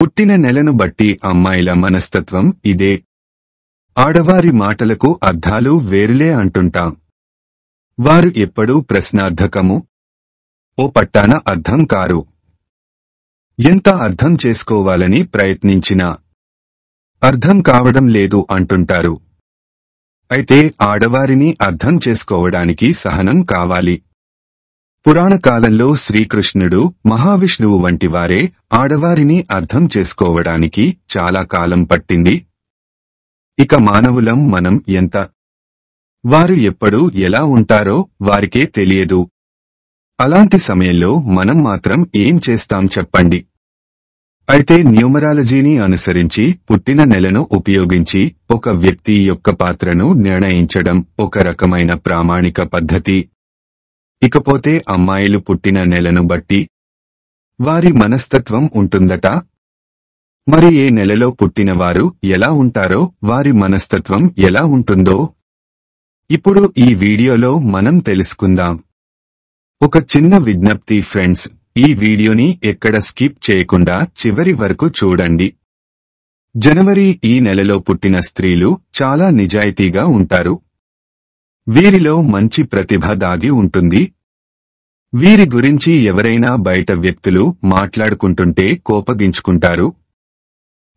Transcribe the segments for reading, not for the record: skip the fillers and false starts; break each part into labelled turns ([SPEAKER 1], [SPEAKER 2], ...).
[SPEAKER 1] పుట్టిన నెలను బట్టి అమ్మాయిల మనస్తత్వం ఇదే. ఆడవారి మాటలకు అర్థాలు వేరులే అంటుంటాం. వారు ఎప్పుడూ ప్రశ్నార్థకము, ఓ పట్టాన అర్థం కారు. ఎంత అర్థం చేసుకోవాలని ప్రయత్నించినా అర్థం కావడం లేదు అంటుంటారు. అయితే ఆడవారిని అర్థం చేసుకోవడానికి సహనం కావాలి. పురాణకాలంలో శ్రీకృష్ణుడు, మహావిష్ణువు వంటివారే ఆడవారిని అర్థం చేసుకోవడానికి చాలా కాలం పట్టింది. ఇక మానవులం మనం ఎంత? వారు ఎప్పుడు ఎలా ఉంటారో వారికే తెలియదు. అలాంటి సమయంలో మనం మాత్రం ఏం చేస్తాం చెప్పండి? అయితే న్యూమరాలజీని అనుసరించి పుట్టిన నెలను ఉపయోగించి ఒక వ్యక్తి యొక్క పాత్రను నిర్ణయించడం ఒక రకమైన ప్రామాణిక పద్ధతి. ఇకపోతే అమ్మాయిలు పుట్టిన నెలను బట్టి వారి మనస్తత్వం ఉంటుందట. మరి ఏ నెలలో పుట్టినవారు ఎలా ఉంటారో వారి మనస్తత్వం ఎలా ఉంటుందో ఇప్పుడు ఈ వీడియోలో మనం తెలుసుకుందాం. ఒక చిన్న విజ్ఞప్తి ఫ్రెండ్స్, ఈ వీడియోని ఎక్కడ స్కిప్ చేయకుండా చివరి వరకు చూడండి. జనవరి ఈ నెలలో పుట్టిన స్త్రీలు చాలా నిజాయితీగా ఉంటారు. వీరిలో మంచి ప్రతిభ దాగి ఉంటుంది. వీరి గురించి ఎవరైనా బయట వ్యక్తులు మాట్లాడుకుంటుంటే కోపగించుకుంటారు.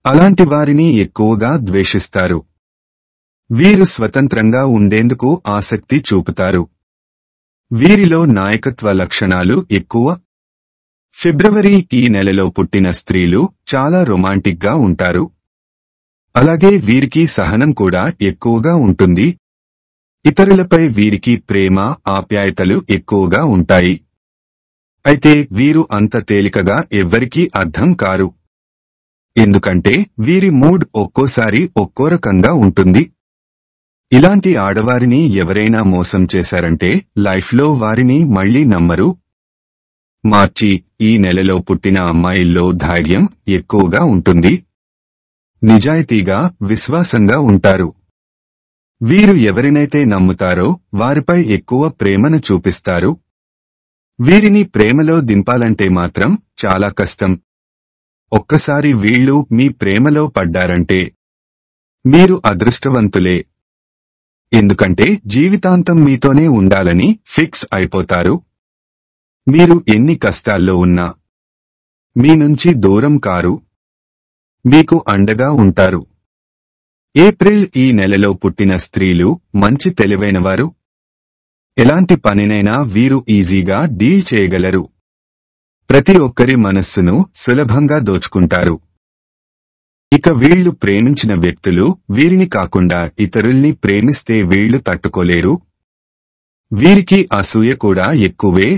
[SPEAKER 1] అలాంటి వారిని ఎక్కువగా ద్వేషిస్తారు. వీరు స్వతంత్రంగా ఉండేందుకు ఆసక్తి చూపుతారు. వీరిలో నాయకత్వ లక్షణాలు ఎక్కువ. ఫిబ్రవరి ఈ నెలలో పుట్టిన స్త్రీలు చాలా రొమాంటిక్గా ఉంటారు. అలాగే వీరికి సహనం కూడా ఎక్కువగా ఉంటుంది. ఇతరులపై వీరికి ప్రేమ, ఆప్యాయతలు ఎక్కువగా ఉంటాయి. అయితే వీరు అంత తేలికగా ఎవ్వరికీ అర్థం కారు. ఎందుకంటే వీరి మూడ్ ఒక్కోసారి ఒక్కో రకంగా ఉంటుంది. ఇలాంటి ఆడవారిని ఎవరైనా మోసం చేశారంటే లైఫ్లో వారిని మళ్లీ నమ్మరు. మార్చి ఈ నెలలో పుట్టిన అమ్మాయిల్లో ధైర్యం ఎక్కువగా ఉంటుంది. నిజాయితీగా, విశ్వాసంగా ఉంటారు. వీరు ఎవరినైతే నమ్ముతారో వారిపై ఎక్కువ ప్రేమను చూపిస్తారు. వీరిని ప్రేమలో దింపాలంటే మాత్రం చాలా కష్టం. ఒక్కసారి వీళ్ళు మీ ప్రేమలో పడ్డారంటే మీరు అదృష్టవంతులే. ఎందుకంటే జీవితాంతం మీతోనే ఉండాలని ఫిక్స్ అయిపోతారు. మీరు ఎన్ని కష్టాల్లో ఉన్నా మీ నుంచి దూరం కారు. మీకు అండగా ఉంటారు. ఏప్రిల్ ఈ నెలలో పుట్టిన స్త్రీలు మంచి తెలివైనవారు. ఎలాంటి పనినైనా వీరు ఈజీగా డీల్ చేయగలరు. ప్రతి ఒక్కరి మనస్సును సులభంగా దోచుకుంటారు. ఇక వీళ్లు ప్రేమించిన వ్యక్తులు వీరిని కాకుండా ఇతరుల్ని ప్రేమిస్తే వీళ్లు తట్టుకోలేరు. వీరికి అసూయ కూడా ఎక్కువే.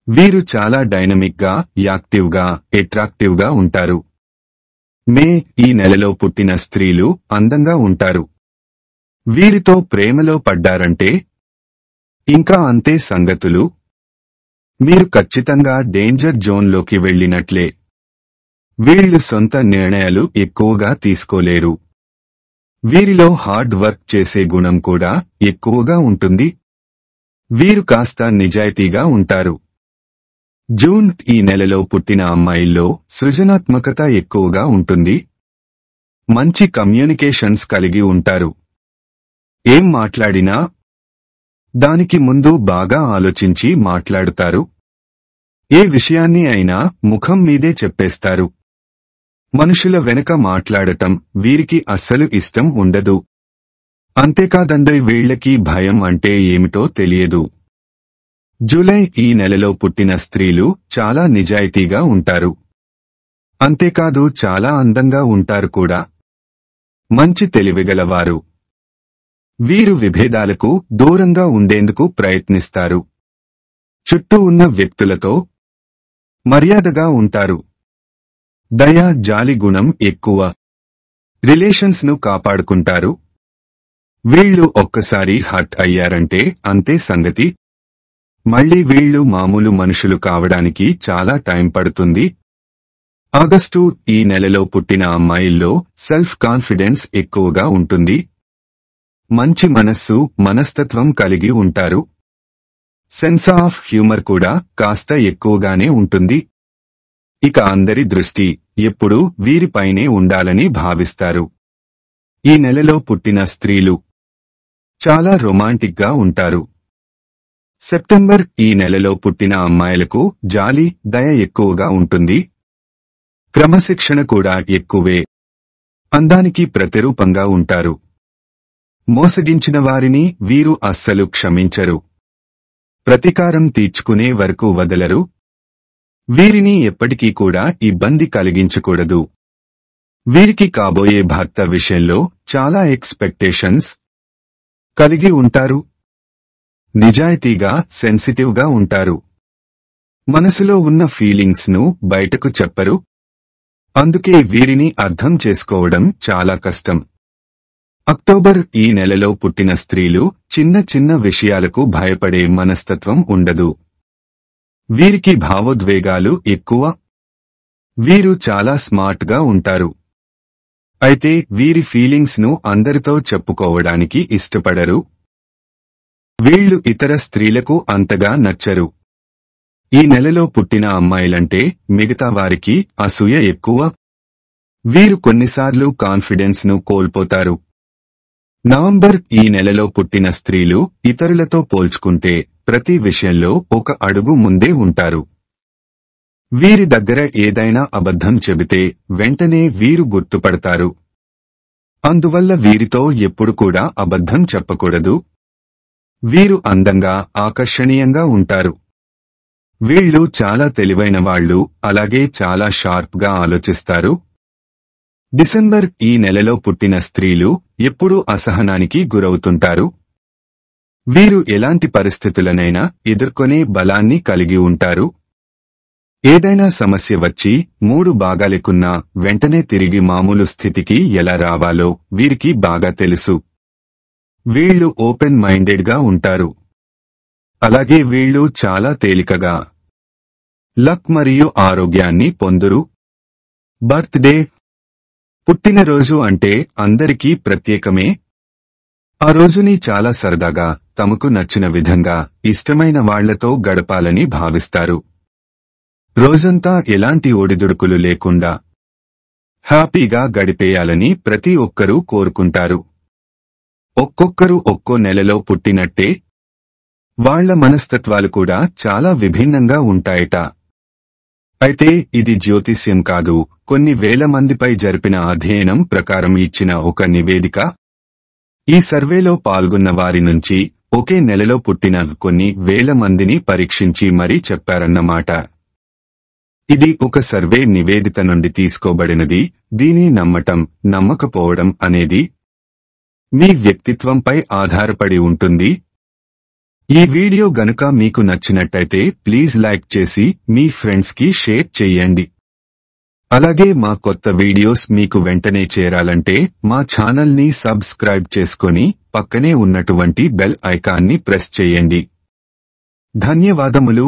[SPEAKER 1] వీరు చాలా డైనమిక్గా, యాక్టివ్గా, అట్రాక్టివ్గా ఉంటారు. మే ఈ నెలలో పుట్టిన స్త్రీలు అందంగా ఉంటారు. వీరితో ప్రేమలో పడ్డారంటే ఇంకా అంతే సంగతులు. మీరు ఖచ్చితంగా డేంజర్ జోన్లోకి వెళ్లినట్లే. వీళ్లు సొంత నిర్ణయాలు ఎక్కువగా తీసుకోలేరు. వీరిలో హార్డ్ వర్క్ చేసే గుణం కూడా ఎక్కువగా ఉంటుంది. వీరు కాస్త నిజాయితీగా ఉంటారు. జూన్ ఈ నెలలో పుట్టిన అమ్మాయిల్లో సృజనాత్మకత ఎక్కువగా ఉంటుంది. మంచి కమ్యూనికేషన్స్ కలిగి ఉంటారు. ఏం మాట్లాడినా దానికి ముందు బాగా ఆలోచించి మాట్లాడుతారు. ఏ విషయాన్ని అయినా ముఖం మీదే చెప్పేస్తారు. మనుషుల వెనక మాట్లాడటం వీరికి అస్సలు ఇష్టం ఉండదు. అంతేకాదండి వీళ్లకి భయం అంటే ఏమిటో తెలియదు. జూలై ఈ నెలలో పుట్టిన స్త్రీలు చాలా నిజాయితీగా ఉంటారు. అంతేకాదు చాలా అందంగా ఉంటారు కూడా. మంచి తెలివిగలవారు. వీరు విభేదాలకు దూరంగా ఉండేందుకు ప్రయత్నిస్తారు. చుట్టూ ఉన్న వ్యక్తులతో మర్యాదగా ఉంటారు. దయ, జాలి గుణం ఎక్కువ. రిలేషన్స్ ను కాపాడుకుంటారు. వీళ్లు ఒక్కసారి హర్ట్ అయ్యారంటే అంతే సంగతి. మళ్లీ వీళ్లు మామూలు మనుషులు కావడానికి చాలా టైం పడుతుంది. ఆగస్టు ఈ నెలలో పుట్టిన అమ్మాయిల్లో సెల్ఫ్ కాన్ఫిడెన్స్ ఎక్కువగా ఉంటుంది. మంచి మనస్సు, మనస్తత్వం కలిగి ఉంటారు. సెన్స్ ఆఫ్ హ్యూమర్ కూడా కాస్త ఎక్కువగానే ఉంటుంది. ఇక అందరి దృష్టి ఎప్పుడూ వీరిపైనే ఉండాలని భావిస్తారు. ఈ నెలలో పుట్టిన స్త్రీలు చాలా రొమాంటిక్గా ఉంటారు. సెప్టెంబర్ ఈ నెలలో పుట్టిన అమ్మాయిలకు జాలి, దయ ఎక్కువగా ఉంటుంది. క్రమశిక్షణ కూడా ఎక్కువే. అందానికి ప్రతిరూపంగా ఉంటారు. మోసగించిన వారిని వీరు అస్సలు క్షమించరు. ప్రతీకారం తీర్చుకునే వరకు వదలరు. వీరిని ఎప్పటికీ కూడా ఇబ్బంది కలిగించకూడదు. వీరికి కాబోయే భర్త విషయంలో చాలా ఎక్స్పెక్టేషన్స్ కలిగి ఉంటారు. నిజాయితీగా, సెన్సిటివ్గా ఉంటారు. మనసులో ఉన్న ఫీలింగ్స్ ను బయటకు చెప్పరు. అందుకే వీరిని అర్థం చేసుకోవడం చాలా కష్టం. అక్టోబర్ ఈ నెలలో పుట్టిన స్త్రీలు చిన్న చిన్న విషయాలకు భయపడే మనస్తత్వం ఉండదు. వీరికి భావోద్వేగాలు ఎక్కువ. వీరు చాలా స్మార్ట్ గా ఉంటారు. అయితే వీరి ఫీలింగ్స్ ను అందరితో చెప్పుకోవడానికి ఇష్టపడరు. వీళ్లు ఇతర స్త్రీలకు అంతగా నచ్చరు. ఈ నెలలో పుట్టిన అమ్మాయిలంటే మిగతా వారికి అసూయ ఎక్కువ. వీరు కొన్నిసార్లు కాన్ఫిడెన్స్ ను కోల్పోతారు. నవంబర్ ఈ నెలలో పుట్టిన స్త్రీలు ఇతరులతో పోల్చుకుంటే ప్రతి విషయంలో ఒక అడుగు ముందే ఉంటారు. వీరి దగ్గర ఏదైనా అబద్ధం చెబితే వెంటనే వీరు గుర్తుపడతారు. అందువల్ల వీరితో ఎప్పుడు కూడా అబద్ధం చెప్పకూడదు. వీరు అందంగా, ఆకర్షణీయంగా ఉంటారు. వీళ్ళు చాలా తెలివైన వాళ్ళు, అలాగే చాలా షార్ప్ గా ఆలోచిస్తారు. డిసెంబర్ ఈ నెలలో పుట్టిన స్త్రీలు ఎప్పుడూ అసహనానికి గురవుతుంటారు. వీరు ఎలాంటి పరిస్థితులనైనా ఎదుర్కొనే బలాన్ని కలిగి ఉంటారు. ఏదైనా సమస్య వచ్చి మూడు బాగాలేకున్నా వెంటనే తిరిగి మామూలు స్థితికి ఎలా రావాలో వీరికి బాగా తెలుసు. వీళ్ళు ఓపెన్ మైండెడ్ గా ఉంటారు. అలాగే వీళ్ళు చాలా తేలికగా లక్ మరియు ఆరోగ్యాన్ని పొందురు. బర్త్డే, పుట్టినరోజు అంటే అందరికీ ప్రత్యేకమే. ఆ రోజుని చాలా సరదాగా, తమకు నచ్చిన విధంగా, ఇష్టమైన వాళ్లతో గడపాలని భావిస్తారు. రోజంతా ఎలాంటి ఒడిదుడుకులు లేకుండా హ్యాపీగా గడిపేయాలని ప్రతి ఒక్కరూ కోరుకుంటారు. ఒక్కొక్కరు ఒక్కో నెలలో పుట్టినట్టే వాళ్ల మనస్తత్వాలు కూడా చాలా విభిన్నంగా ఉంటాయట. అయితే ఇది జ్యోతిష్యం కాదు, కొన్ని వేల మందిపై జరిపిన అధ్యయనం ప్రకారం ఇచ్చిన ఒక నివేదిక. ఈ సర్వేలో పాల్గొన్న వారి నుంచి ఒకే నెలలో పుట్టిన కొన్ని వేల మందిని పరీక్షించి మరీ చెప్పారన్నమాట. ఇది ఒక సర్వే నివేదిక నుండి తీసుకోబడినది. దీని నమ్మటం, నమ్మకపోవడం అనేది మీ వ్యక్తిత్వంపై ఆధారపడి ఉంటుంది. ఈ వీడియో గనుక మీకు నచ్చినట్టయితే ప్లీజ్ లైక్ చేసి మీ ఫ్రెండ్స్ కి షేర్ చెయ్యండి. అలాగే మా కొత్త వీడియోస్ మీకు వెంటనే చేరాలంటే మా ఛానల్ ని సబ్స్క్రైబ్ చేసుకొని పక్కనే ఉన్నటువంటి బెల్ ఐకాన్ని ప్రెస్ చేయండి. ధన్యవాదములు.